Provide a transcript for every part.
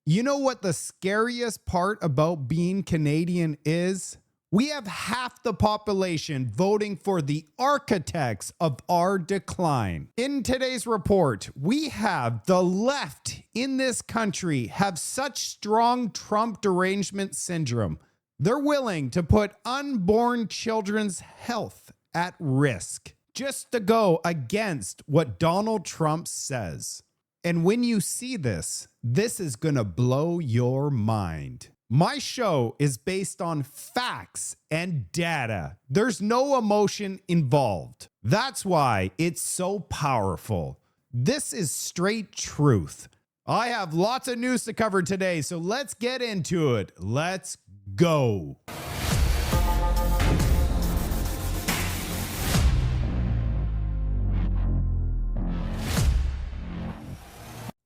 You know what the scariest part about being Canadian is? We have half the population voting for the architects of our decline. In today's report, we have the left in this country have such strong Trump derangement syndrome. They're willing to put unborn children's health at risk just to go against what Donald Trump says. And when you see this, this is going to blow your mind. My show is based on facts and data. There's no emotion involved. That's why it's so powerful. This is straight truth. I have lots of news to cover today, so let's get into it. Let's go.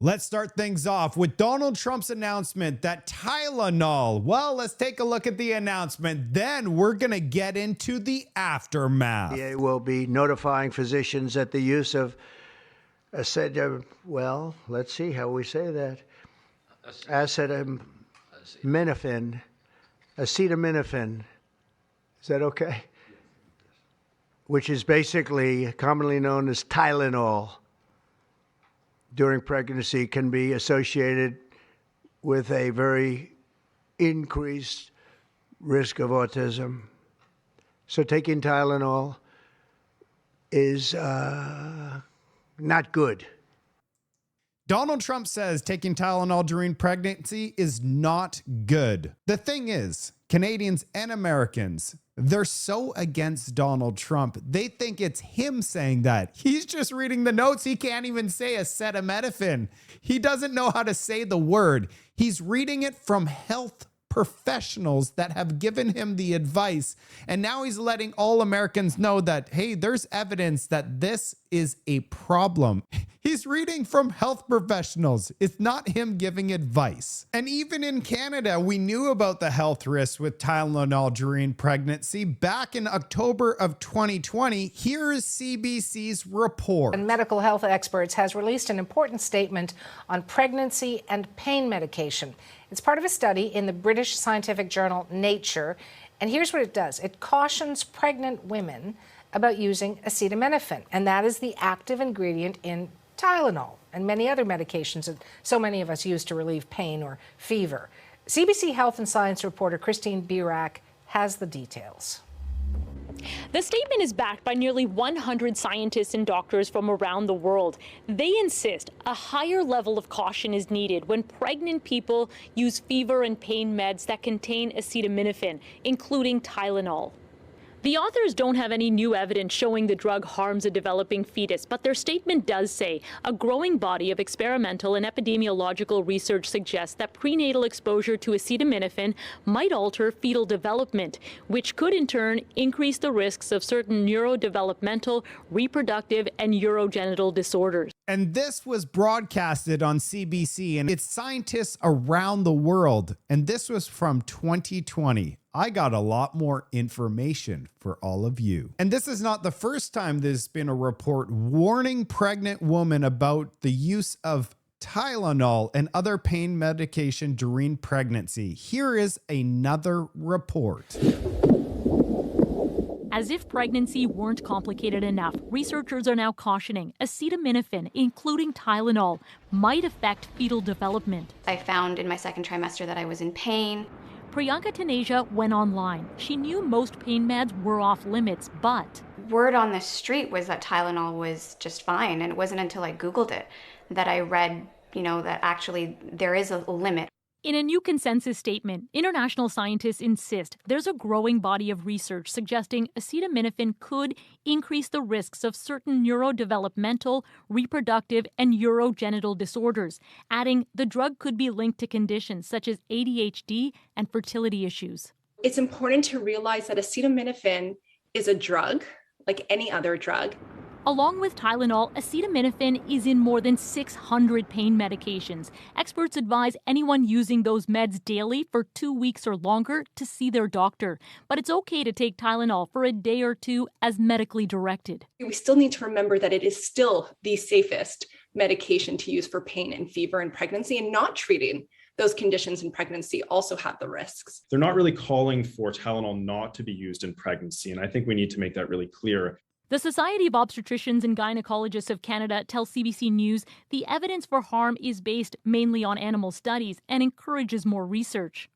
Let's start things off with Donald Trump's announcement that Tylenol, well, let's take a look at the announcement. Then we're going to get into the aftermath. FDA will be notifying physicians that the use of well, let's see how we say that. Acetaminophen. Is that okay? Which is basically commonly known as Tylenol, during pregnancy can be associated with a very increased risk of autism. So taking Tylenol is not good. Donald Trump says taking Tylenol during pregnancy is not good. The thing is, Canadians and Americans, they're so against Donald Trump. They think it's him saying that. He's just reading the notes. He can't even say acetaminophen. He doesn't know how to say the word. He's reading it from health professionals that have given him the advice. And now he's letting all Americans know that, hey, there's evidence that this is a problem. He's reading from health professionals. It's not him giving advice. And even in Canada, we knew about the health risks with Tylenol during pregnancy. Back in October of 2020, here is CBC's report. And medical health experts has released an important statement on pregnancy and pain medication. It's part of a study in the British scientific journal Nature. And here's what it does. It cautions pregnant women about using acetaminophen. And that is the active ingredient in Tylenol and many other medications that so many of us use to relieve pain or fever. CBC Health and Science reporter Christine Birak has the details. The statement is backed by nearly 100 scientists and doctors from around the world. They insist a higher level of caution is needed when pregnant people use fever and pain meds that contain acetaminophen, including Tylenol. The authors don't have any new evidence showing the drug harms a developing fetus, but their statement does say a growing body of experimental and epidemiological research suggests that prenatal exposure to acetaminophen might alter fetal development, which could in turn increase the risks of certain neurodevelopmental, reproductive, and urogenital disorders. And this was broadcasted on CBC, and it's scientists around the world. And this was from 2020. I got a lot more information for all of you. And this is not the first time there's been a report warning pregnant women about the use of Tylenol and other pain medication during pregnancy. Here is another report. As if pregnancy weren't complicated enough, researchers are now cautioning acetaminophen, including Tylenol, might affect fetal development. I found in my second trimester that I was in pain. Priyanka Taneja went online. She knew most pain meds were off limits, but word on the street was that Tylenol was just fine. And it wasn't until I Googled it that I read, that actually there is a limit. in a new consensus statement, international scientists insist there's a growing body of research suggesting acetaminophen could increase the risks of certain neurodevelopmental, reproductive, and urogenital disorders, adding the drug could be linked to conditions such as ADHD and fertility issues. It's important to realize that acetaminophen is a drug, like any other drug. Along with Tylenol, acetaminophen is in more than 600 pain medications. Experts advise anyone using those meds daily for 2 weeks or longer to see their doctor. But it's okay to take Tylenol for a day or two as medically directed. We still need to remember that it is still the safest medication to use for pain and fever in pregnancy and not treating those conditions in pregnancy also have the risks. They're not really calling for Tylenol not to be used in pregnancy, and I think we need to make that really clear. The Society of Obstetricians and Gynecologists of Canada tells CBC News the evidence for harm is based mainly on animal studies and encourages more research.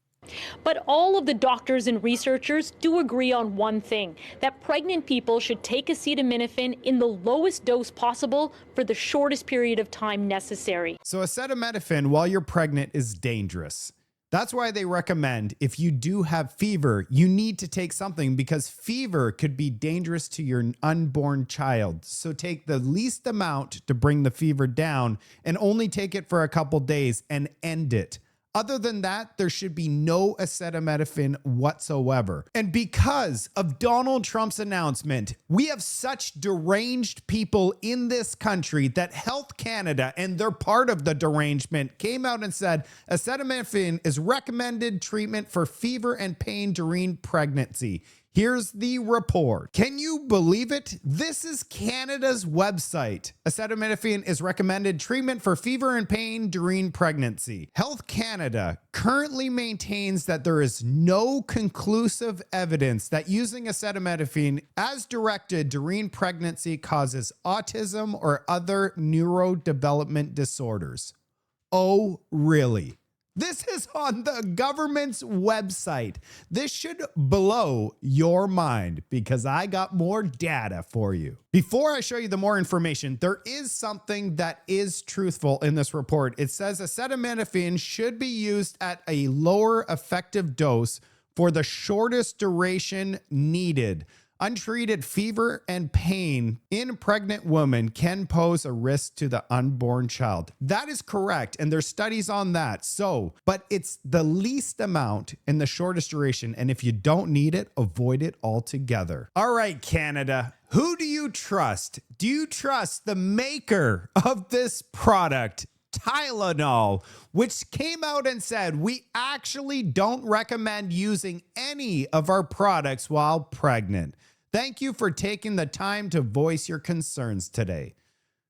But all of the doctors and researchers do agree on one thing, that pregnant people should take acetaminophen in the lowest dose possible for the shortest period of time necessary. So acetaminophen while you're pregnant is dangerous. That's why they recommend if you do have fever, you need to take something because fever could be dangerous to your unborn child. So take the least amount to bring the fever down and only take it for a couple days and end it. Other than that, there should be no acetaminophen whatsoever. And because of Donald Trump's announcement, we have such deranged people in this country that Health Canada, and they're part of the derangement, came out and said acetaminophen is recommended treatment for fever and pain during pregnancy. Here's the report. Can you believe it? This is Canada's website. Acetaminophen is recommended treatment for fever and pain during pregnancy. Health Canada currently maintains that there is no conclusive evidence that using acetaminophen as directed during pregnancy causes autism or other neurodevelopment disorders. Oh, really? This is on the government's website. This should blow your mind because I got more data for you. Before I show you the more information, there is something that is truthful in this report. It says acetaminophen should be used at a lower effective dose for the shortest duration needed. Untreated fever and pain in pregnant women can pose a risk to the unborn child. That is correct, and there's studies on that. But it's the least amount in the shortest duration, and if you don't need it, avoid it altogether. All right, Canada, who do you trust? Do you trust the maker of this product, Tylenol, which came out and said we actually don't recommend using any of our products while pregnant? Thank you for taking the time to voice your concerns today.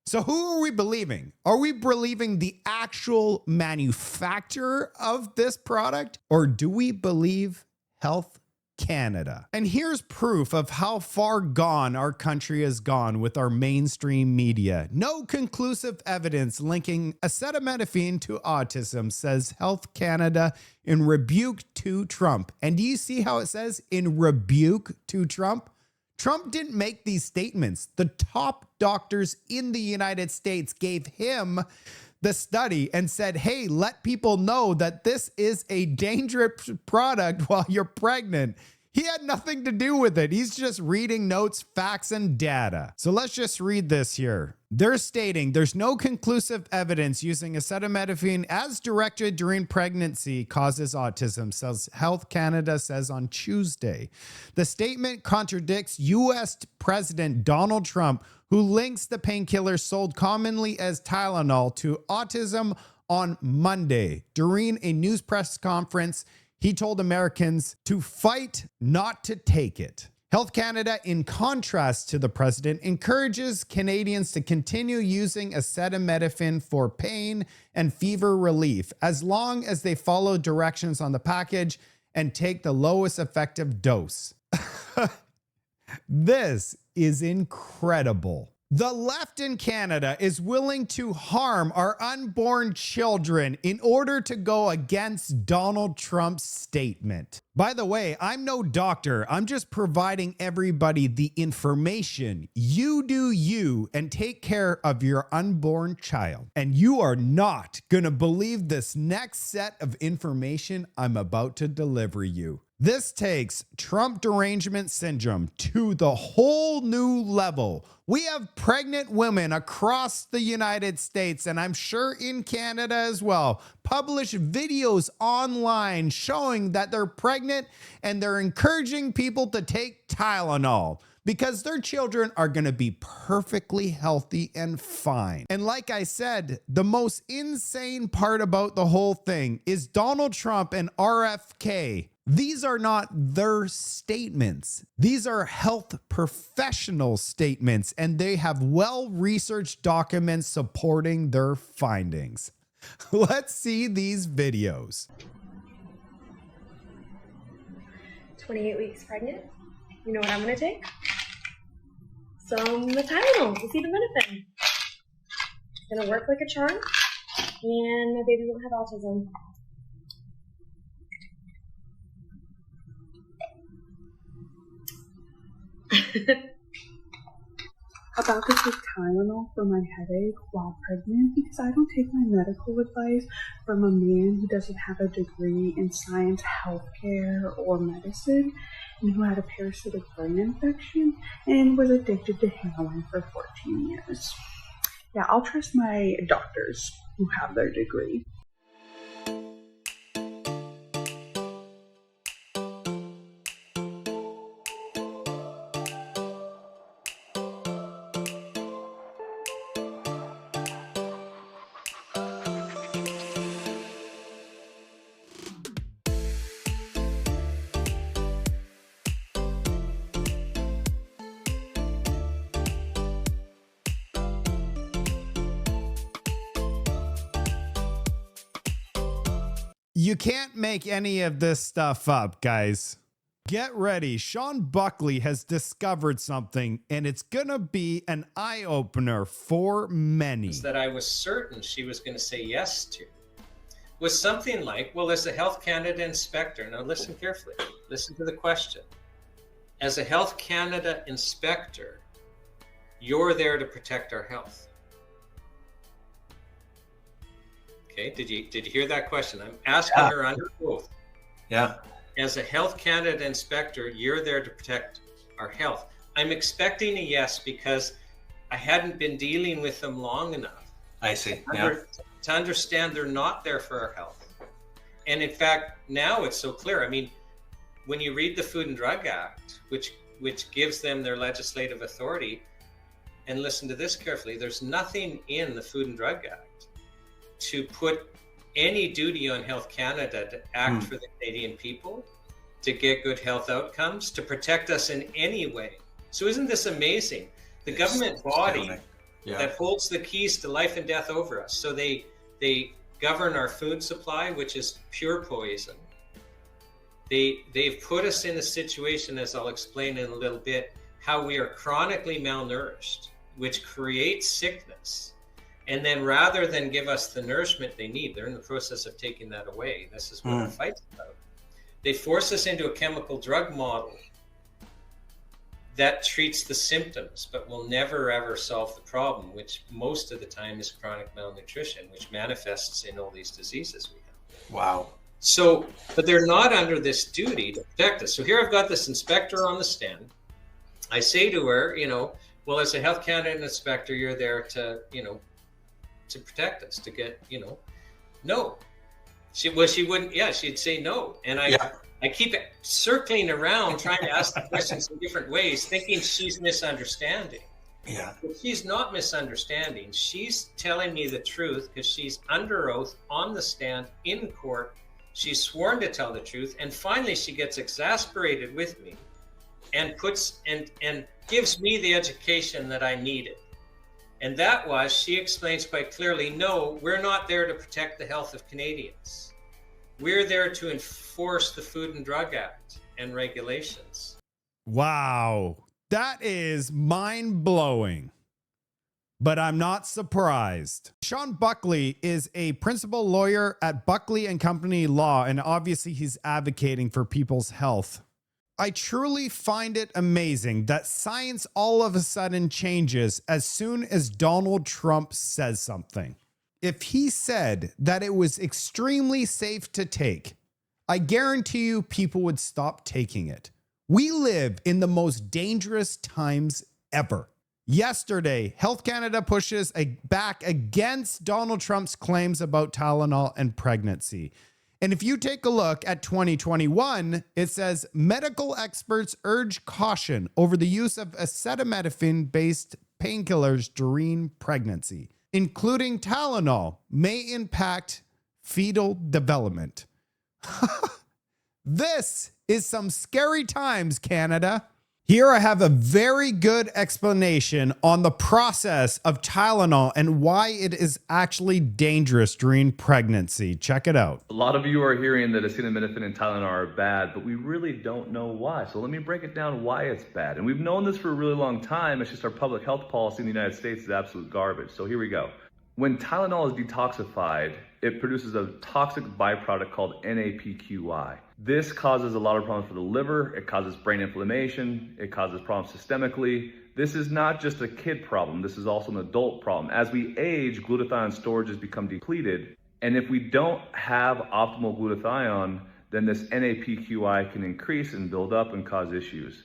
So who are we believing? Are we believing the actual manufacturer of this product, or do we believe Health Canada? And here's proof of how far gone our country has gone with our mainstream media. No conclusive evidence linking acetaminophen to autism, says Health Canada in rebuke to Trump. And do you see how it says in rebuke to Trump? Trump didn't make these statements. The top doctors in the United States gave him the study and said, hey, let people know that this is a dangerous product while you're pregnant. He had nothing to do with it. He's just reading notes, facts, and data. So let's just read this here. They're stating there's no conclusive evidence using acetaminophen as directed during pregnancy causes autism, says Health Canada says on Tuesday. The statement contradicts U.S. President Donald Trump, who links the painkiller sold commonly as Tylenol to autism on Monday. During a news press conference, he told Americans to fight, not to take it. Health Canada, in contrast to the president, encourages Canadians to continue using acetaminophen for pain and fever relief as long as they follow directions on the package and take the lowest effective dose. This is incredible. The left in Canada is willing to harm our unborn children in order to go against Donald Trump's statement. By the way, I'm no doctor. I'm just providing everybody the information. You do you and take care of your unborn child. And you are not going to believe this next set of information I'm about to deliver you. This takes Trump derangement syndrome to the whole new level. We have pregnant women across the United States, and I'm sure in Canada as well, publish videos online showing that they're pregnant and they're encouraging people to take Tylenol because their children are going to be perfectly healthy and fine. And like I said, the most insane part about the whole thing is Donald Trump and RFK. These are not their statements. These are health professional statements, and they have well-researched documents supporting their findings. Let's see these videos. 28 weeks pregnant. You know what I'm going to take? Some Tylenol, acetaminophen. It's going to work like a charm, and my baby won't have autism. About to take Tylenol for my headache while pregnant because I don't take my medical advice from a man who doesn't have a degree in science, healthcare, or medicine, and who had a parasitic brain infection and was addicted to heroin for 14 years. Yeah, I'll trust my doctors who have their degree. You can't make any of this stuff up, guys. Get ready. Sean Buckley has discovered something, and it's going to be an eye-opener for many. That I was certain she was going to say yes to was something like, well, as a Health Canada inspector, now listen carefully, listen to the question. As a Health Canada inspector, you're there to protect our health. Okay, did you hear that question? I'm asking her under oath. Yeah. As a Health Canada inspector, you're there to protect our health. I'm expecting a yes because I hadn't been dealing with them long enough. I see. To understand they're not there for our health. And in fact, now it's so clear. I mean, when you read the Food and Drug Act, which gives them their legislative authority, and listen to this carefully, there's nothing in the Food and Drug Act to put any duty on Health Canada to act for the Canadian people, to get good health outcomes, to protect us in any way. So isn't this amazing? The government body that holds the keys to life and death over us. So they govern our food supply, which is pure poison. They've put us in a situation, as I'll explain in a little bit, how we are chronically malnourished, which creates sickness. And then rather than give us the nourishment they need, they're in the process of taking that away. This is what our fight's about. They force us into a chemical drug model that treats the symptoms, but will never ever solve the problem, which most of the time is chronic malnutrition, which manifests in all these diseases we have. Wow. So, but they're not under this duty to protect us. So here I've got this inspector on the stand. I say to her, well, as a Health Canada inspector, you're there to, to protect us, to get, no. She wouldn't, she'd say no. And I keep circling around trying to ask the questions in different ways, thinking she's misunderstanding. Yeah. But she's not misunderstanding. She's telling me the truth because she's under oath on the stand in court. She's sworn to tell the truth. And finally she gets exasperated with me and gives me the education that I needed. And that was, she explains quite clearly, no, we're not there to protect the health of Canadians. We're there to enforce the Food and Drug Act and regulations. Wow, that is mind-blowing. But I'm not surprised. Sean Buckley is a principal lawyer at Buckley and Company Law, and obviously he's advocating for people's health. I truly find it amazing that science all of a sudden changes as soon as Donald Trump says something. If he said that it was extremely safe to take, I guarantee you people would stop taking it. We live in the most dangerous times ever. Yesterday, Health Canada pushes back against Donald Trump's claims about Tylenol and pregnancy. And if you take a look at 2021, it says medical experts urge caution over the use of acetaminophen-based painkillers during pregnancy, including Tylenol, may impact fetal development. This is some scary times, Canada. Here I have a very good explanation on the process of Tylenol and why it is actually dangerous during pregnancy. Check it out. A lot of you are hearing that acetaminophen and Tylenol are bad, but we really don't know why. So let me break it down why it's bad. And we've known this for a really long time. It's just our public health policy in the United States is absolute garbage. So here we go. When Tylenol is detoxified, it produces a toxic byproduct called NAPQI. This causes a lot of problems for the liver. It causes brain inflammation. It causes problems systemically. This is not just a kid problem. This is also an adult problem. As we age, glutathione storage has become depleted. And if we don't have optimal glutathione, then this NAPQI can increase and build up and cause issues.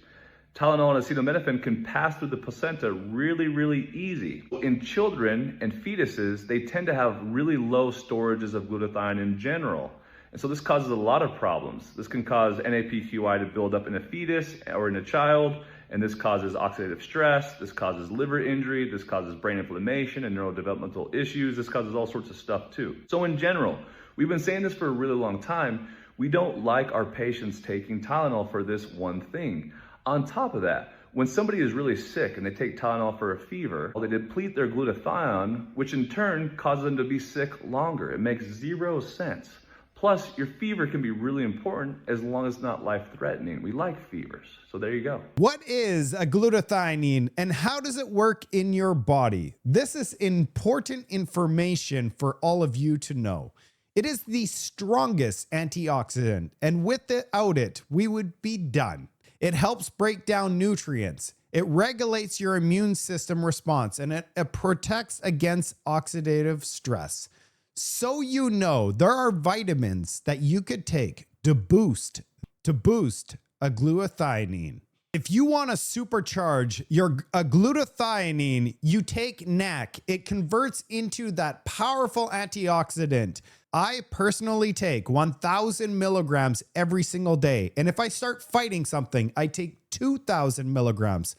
Tylenol and acetaminophen can pass through the placenta really easy. In children and fetuses, they tend to have really low storages of glutathione in general. And so this causes a lot of problems. This can cause NAPQI to build up in a fetus or in a child, and this causes oxidative stress, this causes liver injury, this causes brain inflammation and neurodevelopmental issues, this causes all sorts of stuff too. So in general, we've been saying this for a really long time, we don't like our patients taking Tylenol for this one thing. On top of that, when somebody is really sick and they take Tylenol for a fever, they deplete their glutathione, which in turn causes them to be sick longer. It makes zero sense. Plus, your fever can be really important as long as it's not life-threatening. We like fevers, so there you go. What is a glutathione and how does it work in your body? This is important information for all of you to know. It is the strongest antioxidant, and without it, we would be done. It helps break down nutrients. It regulates your immune system response, and it protects against oxidative stress. So you know, there are vitamins that you could take to boost a glutathione. If you want to supercharge your glutathione, you take NAC. It converts into that powerful antioxidant. I personally take 1,000 milligrams every single day. And if I start fighting something, I take 2,000 milligrams.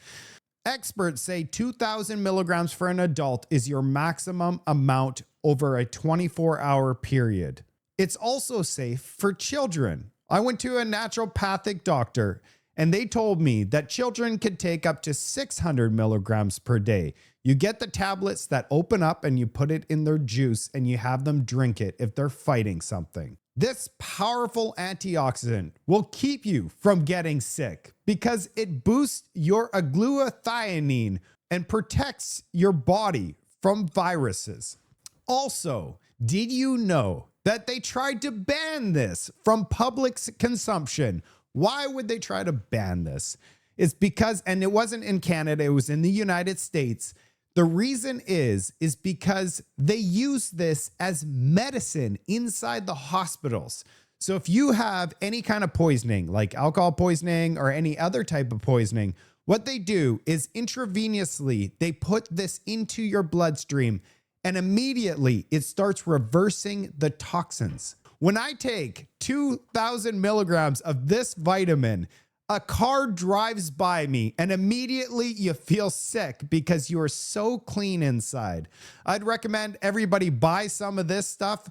Experts say 2,000 milligrams for an adult is your maximum amount over a 24-hour period. It's also safe for children. I went to a naturopathic doctor and they told me that children could take up to 600 milligrams per day. You get the tablets that open up and you put it in their juice and you have them drink it if they're fighting something. This powerful antioxidant will keep you from getting sick because it boosts your glutathione and protects your body from viruses. Also, did you know that they tried to ban this from public consumption? Why would they try to ban this? It's because, and it wasn't in Canada, it was in the United States. The reason is because they use this as medicine inside the hospitals. So if you have any kind of poisoning, like alcohol poisoning or any other type of poisoning, what they do is intravenously, they put this into your bloodstream and immediately it starts reversing the toxins. When I take 2,000 milligrams of this vitamin, a car drives by me and immediately you feel sick because you are so clean inside. I'd recommend everybody buy some of this stuff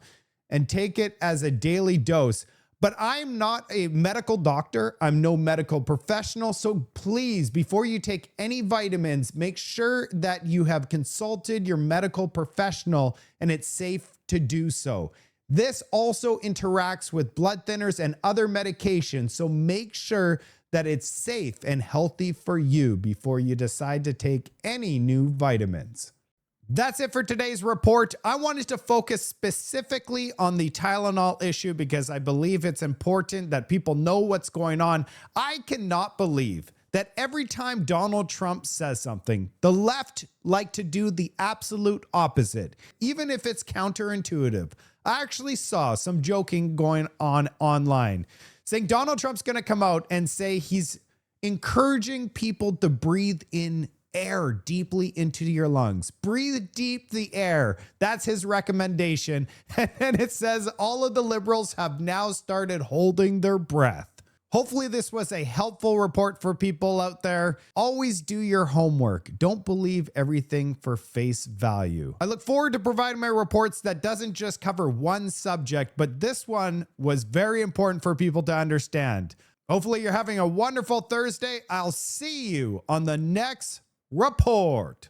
and take it as a daily dose. But I'm not a medical doctor. I'm no medical professional. So please, before you take any vitamins, make sure that you have consulted your medical professional and it's safe to do so. This also interacts with blood thinners and other medications. So make sure that it's safe and healthy for you before you decide to take any new vitamins. That's it for today's report. I wanted to focus specifically on the Tylenol issue because I believe it's important that people know what's going on. I cannot believe that every time Donald Trump says something, the left like to do the absolute opposite, even if it's counterintuitive. I actually saw some joking going on online saying Donald Trump's going to come out and say he's encouraging people to breathe in air deeply into your lungs. Breathe deep the air. That's his recommendation. And it says all of the liberals have now started holding their breath. Hopefully this was a helpful report for people out there. Always do your homework. Don't believe everything for face value. I look forward to providing my reports that doesn't just cover one subject, but this one was very important for people to understand. Hopefully you're having a wonderful Thursday. I'll see you on the next report.